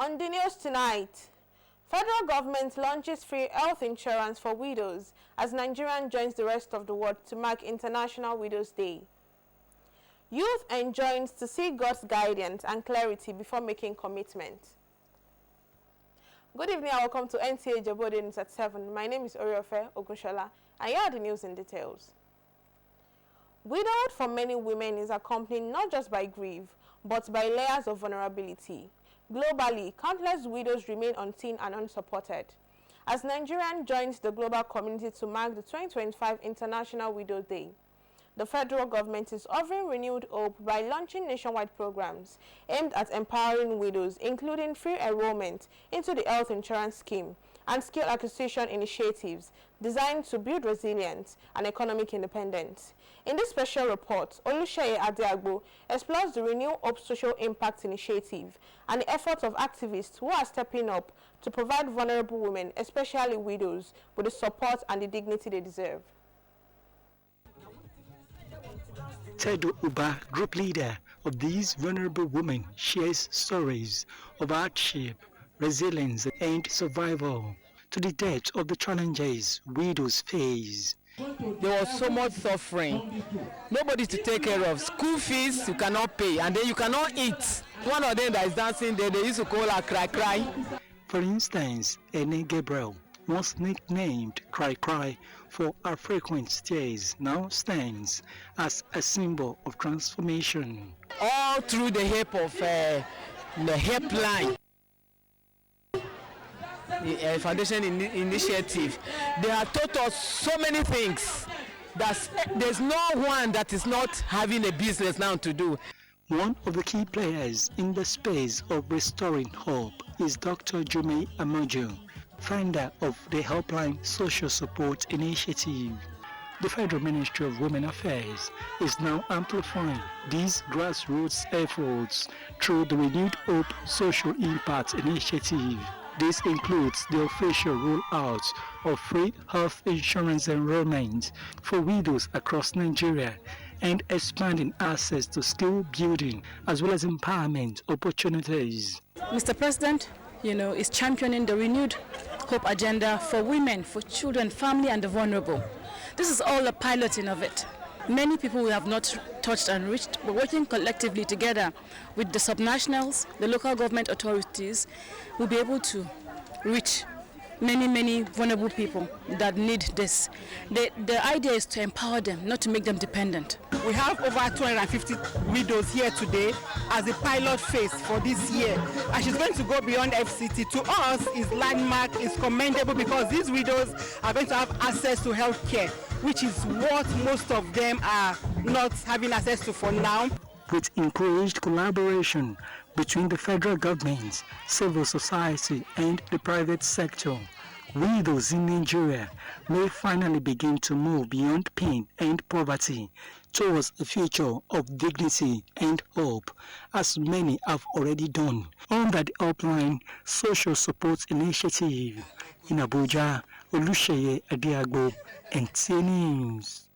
On the news tonight, federal government launches free health insurance for widows as Nigeria joins the rest of the world to mark International Widows' Day. Youth enjoins to seek God's guidance and clarity before making commitment. Good evening and welcome to Nta Ijebu Ode News at 7. My name is Oriofe Ogunshola and here are the news in details. Widowhood for many women is accompanied not just by grief, but by layers of vulnerability. Globally, countless widows remain unseen and unsupported. As Nigeria joins the global community to mark the 2025 International Widows' Day, the federal government is offering renewed hope by launching nationwide programs aimed at empowering widows, including free enrollment into the health insurance scheme and skill acquisition initiatives designed to build resilience and economic independence. In this special report, Nta Ijebu Ode explores the Renew Hope Social Impact Initiative and the efforts of activists who are stepping up to provide vulnerable women, especially widows, with the support and the dignity they deserve. Tedo Uba, group leader of these vulnerable women, shares stories of hardship, resilience, and survival to the depth of the challenges widows face. There was so much suffering, nobody to take care of, school fees you cannot pay, and then you cannot eat. One of them that is dancing there, they used to call her Cry Cry. For instance, Ene Gabriel, once nicknamed Cry Cry for her frequent tears, now stands as a symbol of transformation. All through the help of the helpline, the foundation initiative, they have taught us so many things that there's no one that is not having a business now to do. One of the key players in the space of restoring hope is Dr. Jume Amojo, founder of the Helpline Social Support Initiative. The Federal Ministry of Women Affairs is now amplifying these grassroots efforts through the Renewed Hope Social Impact Initiative. This includes the official rollout of free health insurance enrollment for widows across Nigeria and expanding access to skill building as well as empowerment opportunities. Mr. President, is championing the renewed hope agenda for women, for children, family and the vulnerable. This is all a piloting of it. Many people we have not touched and reached, but working collectively together with the subnationals, the local government authorities, will be able to reach many vulnerable people that need this. The idea is to empower them, not to make them dependent. We have over 250 widows here today as a pilot phase for this year. And she's going to go beyond FCT. To us, is landmark, is commendable because these widows are going to have access to health care, which is what most of them are not having access to for now. With encouraged collaboration between the federal government, civil society and the private sector, widows in Nigeria may finally begin to move beyond pain and poverty towards a future of dignity and hope, as many have already done under the Helpline Social Support Initiative. In Abuja, Nta Ijebu Ode, Nta News.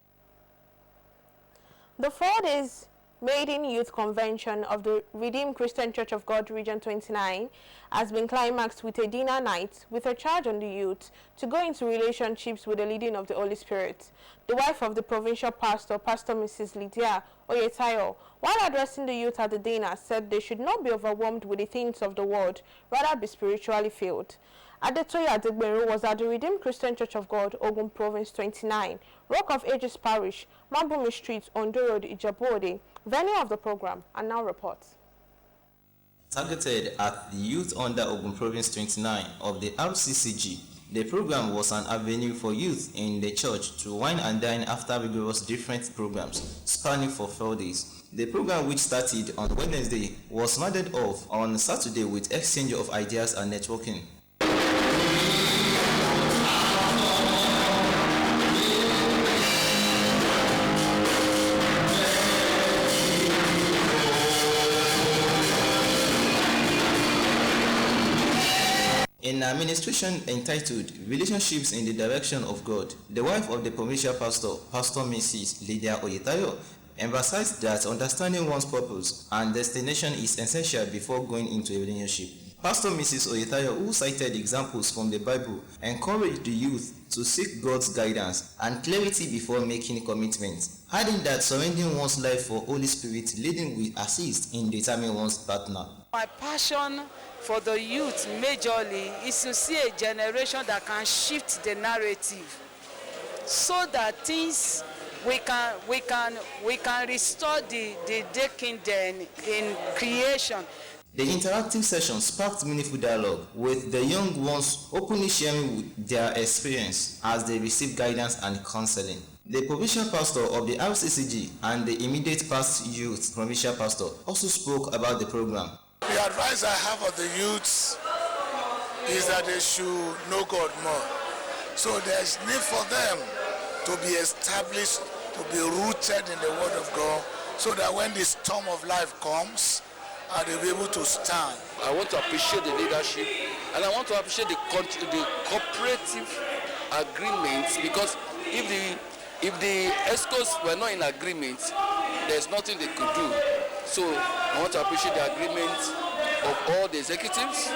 The 4 days Maiden Youth Convention of the Redeemed Christian Church of God Region 29 has been climaxed with a dinner night with a charge on the youth to go into relationships with the leading of the Holy Spirit. The wife of the provincial pastor, Pastor Mrs. Lydia Oyetayo, while addressing the youth at the dinner, said they should not be overwhelmed with the things of the world, rather be spiritually filled. Adetoya Adegberu was at the Redeemed Christian Church of God, Ogun Province 29, Rock of Ages Parish, Mabumi Street, Ondo Road, Ijebu Ode, venue of the program, and now reports. Targeted at the youth under Ogun Province 29 of the RCCG, the program was an avenue for youth in the church to wine and dine after rigorous different programs spanning for 4 days. The program, which started on Wednesday, was rounded off on Saturday with exchange of ideas and networking. In an administration entitled Relationships in the Direction of God, the wife of the provincial pastor, Pastor Mrs. Lydia Oyetayo, emphasized that understanding one's purpose and destination is essential before going into a relationship. Pastor Mrs. Oyetayo, who cited examples from the Bible, encouraged the youth to seek God's guidance and clarity before making commitments, adding that surrendering one's life for Holy Spirit leading will assist in determining one's partner. My passion for the youth majorly is to see a generation that can shift the narrative so that things we can restore the decade in creation. The interactive session sparked meaningful dialogue, with the young ones openly sharing their experience as they receive guidance and counseling. The provincial pastor of the RCCG and the immediate past youth provincial pastor also spoke about the program. The advice I have of the youths is that they should know God more. So there's need for them to be established, to be rooted in the Word of God, so that when the storm of life comes, they'll be able to stand. I want to appreciate the leadership, and I want to appreciate the cooperative agreements, because if the ESCOs were not in agreement, there's nothing they could do. So I want to appreciate the agreement of all the executives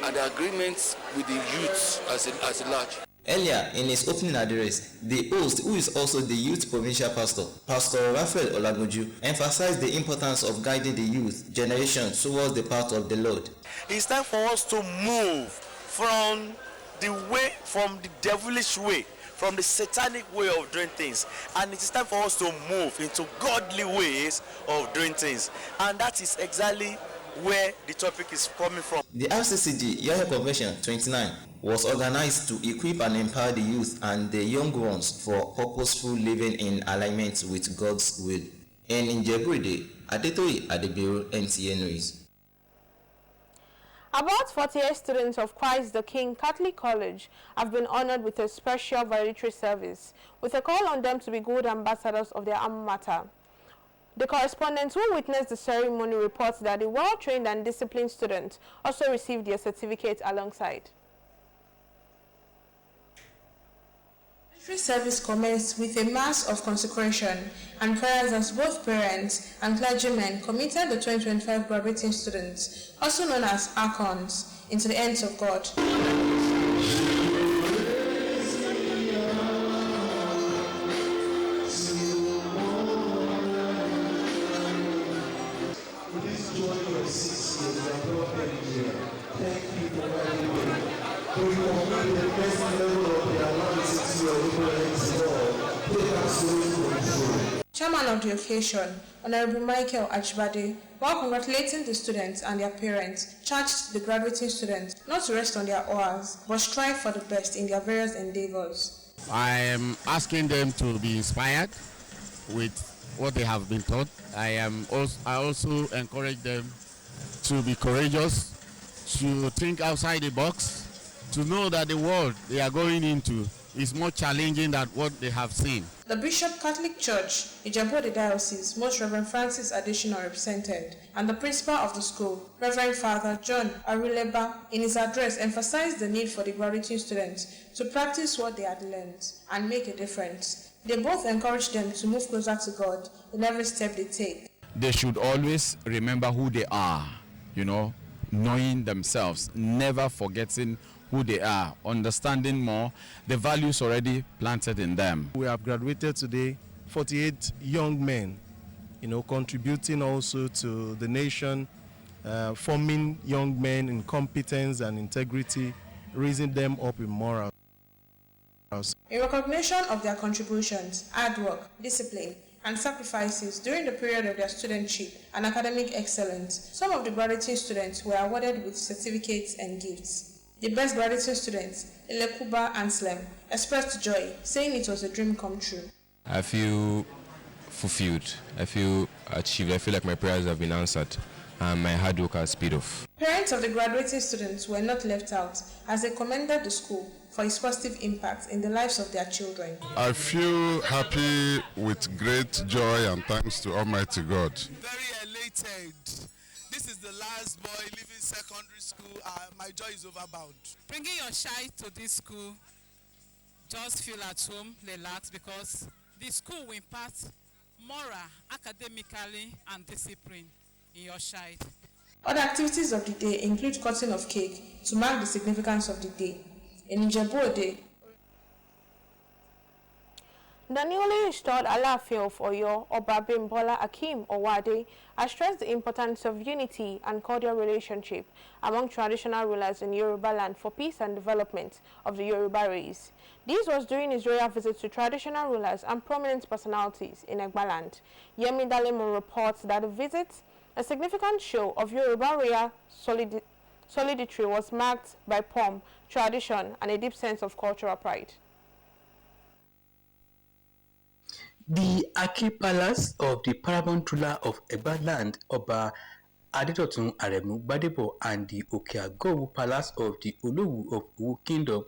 and the agreements with the youths as a large. Earlier, in his opening address, the host, who is also the youth provincial pastor, Pastor Raphael Olagoju, emphasized the importance of guiding the youth generation towards the path of the Lord. It's time for us to move from the devilish way, from the satanic way of doing things, and it is time for us to move into godly ways of doing things, and that is exactly where the topic is coming from. The RCCG Yahya Convention 29 was organized to equip and empower the youth and the young ones for purposeful living in alignment with God's will. In Ijebu Ode, Adetoyi Adebiru, NTA News. About 48 students of Christ the King Catholic College have been honored with a special valedictory service, with a call on them to be good ambassadors of their alma mater. The correspondent who witnessed the ceremony reports that the well-trained and disciplined students also received their certificates alongside. The service commenced with a mass of consecration and prayers as both parents and clergymen committed the 2025 graduating students, also known as archons, into the hands of God. Chairman of the occasion, Honorable Michael Ajibade, while congratulating the students and their parents, charged the graduating students not to rest on their oars, but strive for the best in their various endeavors. I am asking them to be inspired with what they have been taught. I also encourage them to be courageous, to think outside the box, to know that the world they are going into is more challenging than what they have seen. The Bishop Catholic Church, Ijebu Ode Diocese, Most Reverend Francis Additional represented, and the principal of the school, Reverend Father John Arileba, in his address emphasized the need for the graduating students to practice what they had learned and make a difference. They both encouraged them to move closer to God in every step they take. They should always remember who they are, knowing themselves, never forgetting who they are, understanding more the values already planted in them. We have graduated today 48 young men, contributing also to the nation, forming young men in competence and integrity, raising them up in morals. In recognition of their contributions, hard work, discipline, and sacrifices during the period of their studentship and academic excellence, some of the graduating students were awarded with certificates and gifts. The best graduating students, Elekuba Anslem, expressed joy, saying it was a dream come true. I feel fulfilled. I feel achieved. I feel like my prayers have been answered and my hard work has paid off. Parents of the graduating students were not left out as they commended the school for its positive impact in the lives of their children. I feel happy with great joy and thanks to Almighty God. Very elated. This is the last boy leaving secondary school. My joy is overbound. Bringing your child to this school, just feel at home, relax, because the school will impart moral, academically, and discipline in your child. Other activities of the day include cutting of cake to mark the significance of the day. In Ijebu Ode, the newly installed Alaafin of Oyo, Oba Bimbola Akeem Owade, has stressed the importance of unity and cordial relationship among traditional rulers in Yoruba land for peace and development of the Yoruba race. This was during his royal visit to traditional rulers and prominent personalities in Egba land. Yemi Dalemo reports that the visit, a significant show of Yoruba royal solidity, was marked by pomp, tradition, and a deep sense of cultural pride. The Aki Palace of the paramount ruler of Egba land, Oba Adedotun Aremu Gbadebo, and the Okeagowu Palace of the Olowu of Owu Kingdom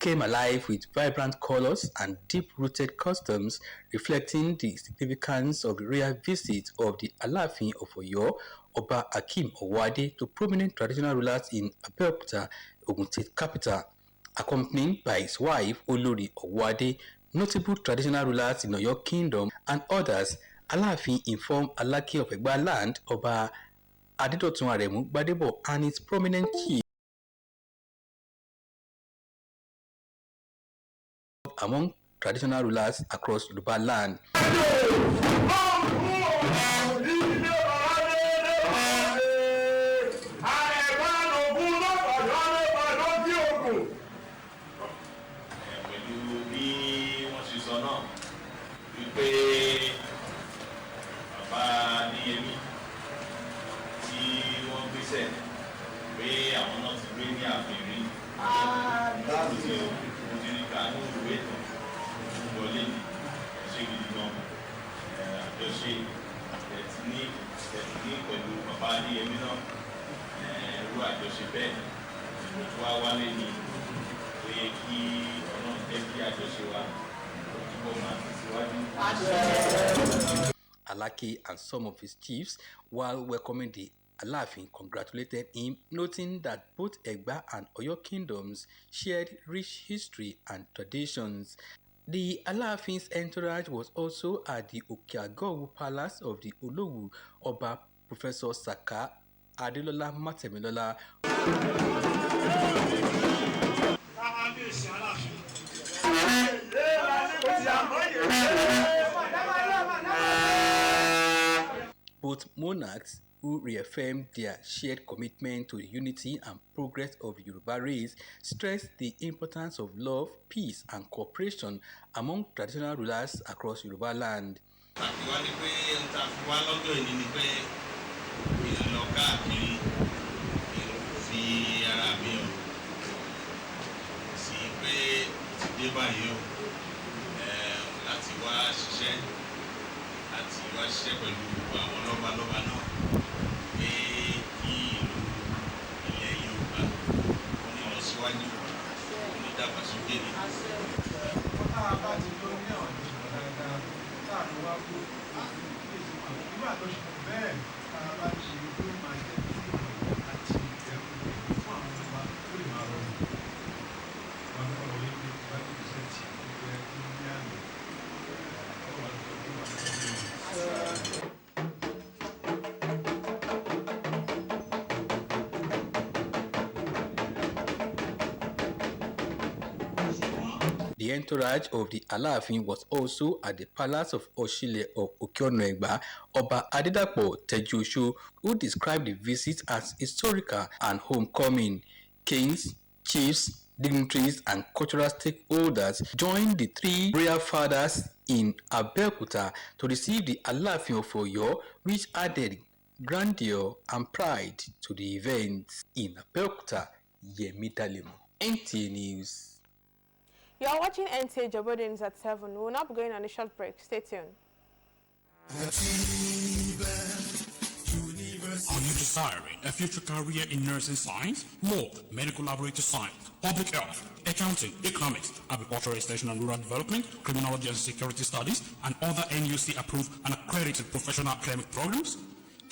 came alive with vibrant colors and deep-rooted customs, reflecting the significance of the royal visit of the Alaafin of Oyo, Oba Akeem Owade, to prominent traditional rulers in Abeokuta, Ogun State capital. Accompanied by his wife, Olori Owade, notable traditional rulers in Oyo Kingdom, and others, Alaafin informed Alake of Egba land, Oba Adedotun Aremu Gbadebo, and its prominent chiefs among traditional rulers across Yoruba land. Alake and some of his chiefs, while welcoming the Alaafin, congratulated him, noting that both Egba and Oyo kingdoms shared rich history and traditions. The Alaafin's entourage was also at the Okeagowu Palace of the Olowu, Oba Professor Saka Adelola Matemilola. Both monarchs, who reaffirmed their shared commitment to the unity and progress of the Yoruba race, stressed the importance of love, peace, and cooperation among traditional rulers across Yoruba land. The entourage of the Alaafin was also at the palace of Oshile of Okeono-Egba, Oba Adedapo Tejuosho, who described the visit as historical and homecoming. Kings, chiefs, dignitaries, and cultural stakeholders joined the three royal fathers in Abeokuta to receive the Alaafin of Oyo, which added grandeur and pride to the event. In Abeokuta, Yemi Dalemo, NTA News. You are watching Nta Ijebu Ode News at 7. We will now be going on a short break. Stay tuned. Are you desiring a future career in nursing science, law, medical laboratory science, public health, accounting, economics, agricultural extension and rural development, criminology and security studies, and other NUC approved and accredited professional academic programs?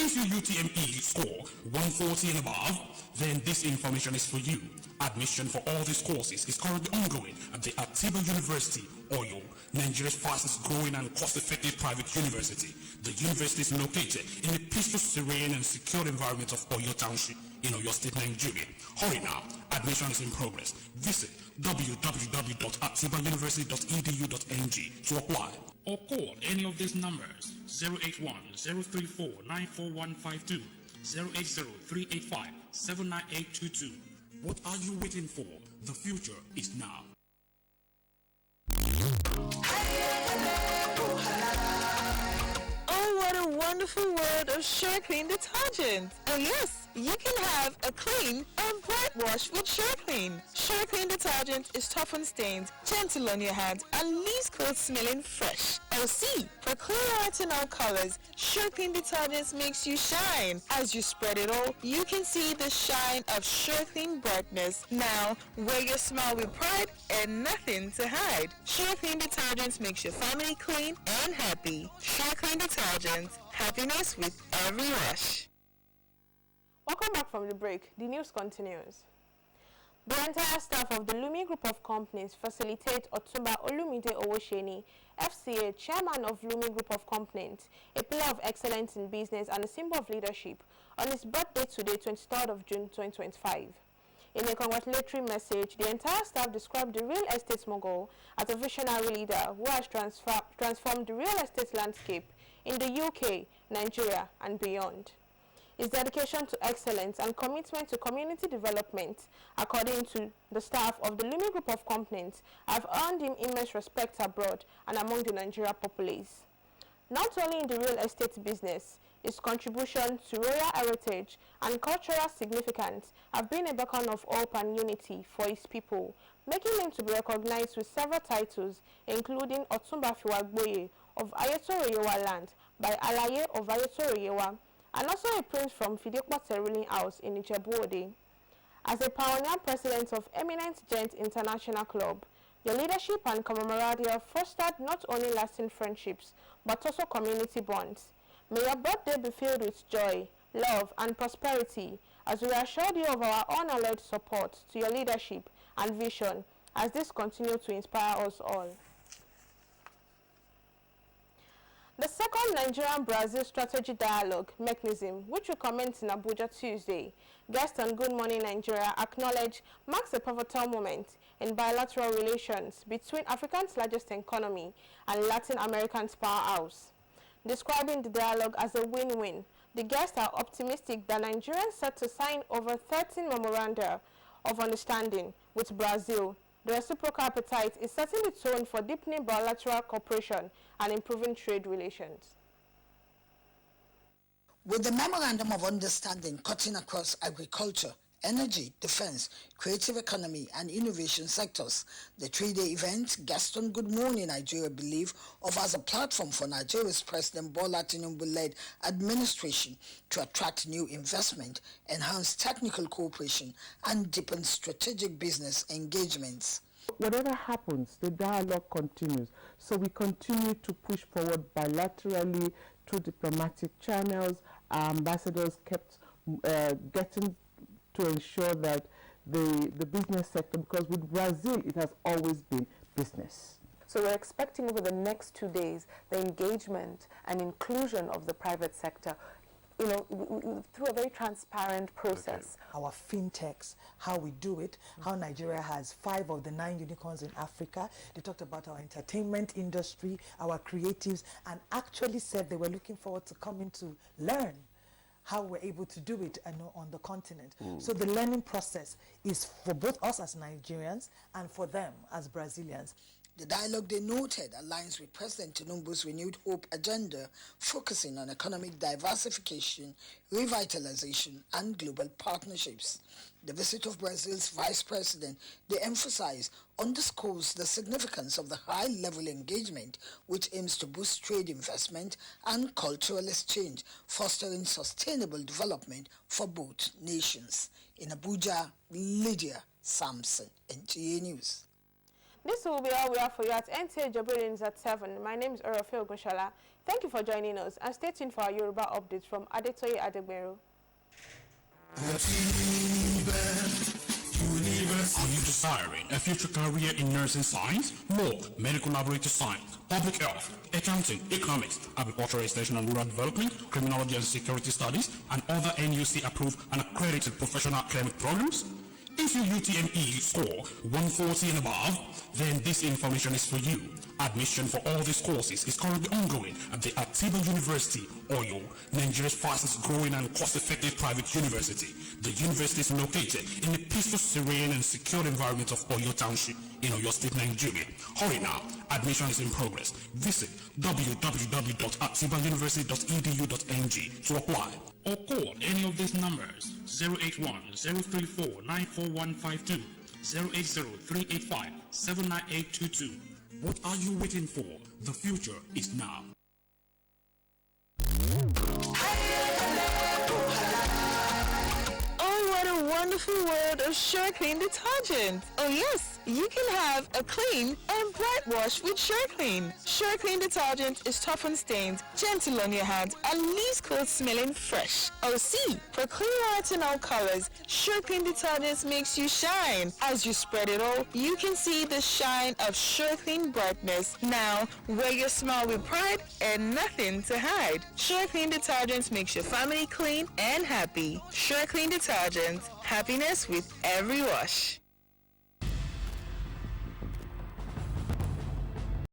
If your UTME score 140 and above, then this information is for you. Admission for all these courses is currently ongoing at the Atiba University, Oyo, Nigeria's fastest growing and cost-effective private university. The university is located in the peaceful, serene and secure environment of Oyo Township in Oyo State, Nigeria. Hurry now, admission is in progress. Visit www.atibauniversity.edu.ng to apply. Or call any of these numbers: 081-034-94152, 080-385-79822. What are you waiting for? The future is now. Oh, what a wonderful world of Sure Clean detergent. And yes, you can have a clean and bright wash with Sure Clean. Sure Clean detergent is tough on stains, gentle on your hands, and leaves clothes smelling fresh. Oh, see, for clear white and all colors, Sure Clean detergent makes you shine. As you spread it all, you can see the shine of Sure Clean brightness. Now, wear your smile with pride and nothing to hide. Sure Clean detergent makes your family clean and happy. Sure Clean detergent, happiness with every wash. Welcome back from the break. The news continues. The entire staff of the Lumi Group of Companies facilitate Otumba Olumide Owosheni, FCA, chairman of Lumi Group of Companies, a pillar of excellence in business and a symbol of leadership, on his birthday today, 23rd of June 2025. In a congratulatory message, the entire staff described the real estate mogul as a visionary leader who has transformed the real estate landscape in the UK, Nigeria, and beyond. His dedication to excellence and commitment to community development, according to the staff of the Lumi Group of Companies, have earned him immense respect abroad and among the Nigerian populace. Not only in the real estate business, his contribution to royal heritage and cultural significance have been a beacon of hope and unity for his people, making him to be recognized with several titles, including Otumba Fiwagboye of Ayetoro-Yewa land by Alaye of Ayetoro-Yewa, and also a prince from Fidekwa ruling house in Nta Ijebu Ode. As a pioneer president of Eminent Gent International Club, your leadership and camaraderie have fostered not only lasting friendships, but also community bonds. May your birthday be filled with joy, love, and prosperity, as we assure you of our unalloyed support to your leadership and vision, as this continues to inspire us all. The second Nigerian-Brazil strategy dialogue mechanism, which will commence in Abuja Tuesday, guest on Good Morning Nigeria acknowledged marks a pivotal moment in bilateral relations between Africa's largest economy and Latin America's powerhouse. Describing the dialogue as a win-win, the guests are optimistic that Nigerians set to sign over 13 memoranda of understanding with Brazil. The reciprocal appetite is setting the tone for deepening bilateral cooperation and improving trade relations. With the Memorandum of Understanding cutting across agriculture, energy, defense, creative economy, and innovation sectors, the three-day event, Gaston Good Morning Nigeria believe, offers a platform for Nigeria's President Bola Tinubu-led administration to attract new investment, enhance technical cooperation, and deepen strategic business engagements. Whatever happens, the dialogue continues. So we continue to push forward bilaterally through diplomatic channels. Our ambassadors kept getting to ensure that the business sector, because with Brazil, it has always been business. So we're expecting over the next 2 days the engagement and inclusion of the private sector, you know, through a very transparent process. Okay. Our fintechs, how we do it, how Nigeria has 5 of the 9 unicorns in Africa. They talked about our entertainment industry, our creatives, and actually said they were looking forward to coming to learn how we're able to do it on the continent. So the learning process is for both us as Nigerians and for them as Brazilians. The dialogue, they noted, aligns with President Tinubu's renewed hope agenda, focusing on economic diversification, revitalization, and global partnerships. The visit of Brazil's Vice President, they emphasize, underscores the significance of the high-level engagement which aims to boost trade investment and cultural exchange, fostering sustainable development for both nations. In Abuja, Lydia Sampson, NTA News. This will be all we have for you at Nta Ijebu Ode News at 7. My name is Orofeo Goshala. Thank you for joining us and stay tuned for our Yoruba updates from Adetoye Adegbero. Are you desiring a future career in nursing science, law, medical laboratory science, public health, accounting, economics, agricultural extension and rural development, criminology and security studies, and other NUC-approved and accredited professional academic programs? If your UTME score 140 and above, then this information is for you. Admission for all these courses is currently ongoing at the Atiba University, Oyo, Nigeria's fastest growing and cost-effective private university. The university is located in the peaceful, serene and secure environment of Oyo Township in Oyo State, Nigeria. Hurry now, admission is in progress. Visit www.atibauniversity.edu.ng to apply. Or call any of these numbers: 081-034-94152, 080-385-79822. What are you waiting for? The future is now. Oh, what a wonderful world of Sure Clean detergent. Oh yes, you can have a clean and bright wash with Sure Clean. Sure Clean detergent is tough on stains, gentle on your hands, and leaves clothes smelling fresh. Oh see, for clean whites and all colors, Sure Clean detergent makes you shine. As you spread it all, you can see the shine of Sure Clean brightness. Now, wear your smile with pride and nothing to hide. Sure Clean detergent makes your family clean and happy. Sure Clean detergent, happiness with every wash.